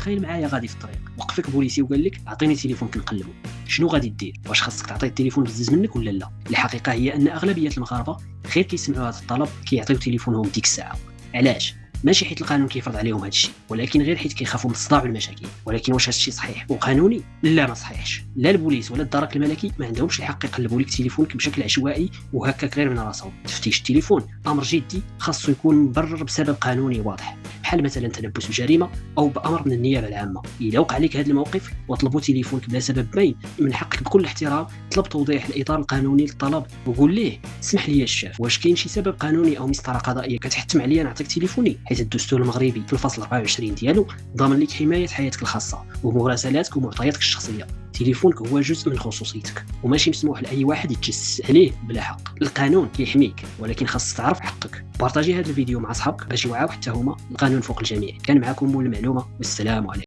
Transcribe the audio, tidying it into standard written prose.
تخيل معايا غادي في الطريق وقفك بوليسي وقال لك اعطيني تليفونك نقلبه، شنو غادي دير؟ واش خاصك تعطي التليفون بزز منك ولا لا؟ الحقيقه هي ان اغلبيه المغاربه غير كيسمعوا هذا الطلب كيعطيو تليفونهم ديك الساعه. علاش؟ ماشي حيت القانون كيفرض عليهم هذا الشيء، ولكن غير حيت كيخافوا من الصداع والمشاكل. ولكن واش هذا الشيء صحيح وقانوني؟ لا ما صحيحش. لا البوليس ولا الدرك الملكي ما عندهمش الحق يقلبوا لك تليفونك بشكل عشوائي وهكاك غير من راسهم. تفتيش التليفون امر جدي خاصو يكون مبرر بسبب قانوني واضح، بحال مثلا تلبس بجريمه او بامر من النيابه العامه. الا وقع لك هذا الموقف وطلبوا تليفونك بلا سبب باين، من حقك بكل احترام طلب توضيح الاطار القانوني للطلب وقول ليه اسمح لي الشاف، واش كاين شي سبب قانوني او مسطره قضائيه كتحتم عليا نعطيك تليفوني؟ حيت الدستور المغربي في الفصل 24 ديالو ضامن لك حمايه حياتك الخاصه ومراسلاتك ومعطياتك الشخصيه. تليفونك هو جزء من خصوصيتك وماشي مسموح لاي واحد يتجسس عليه بلا حق. القانون كيحميك ولكن خاصك تعرف حقك. بارطاجي هذا الفيديو مع اصحابك باش يوعاو حتى هما. القانون فوق الجميع. كان معكم مول المعلومه والسلام عليكم.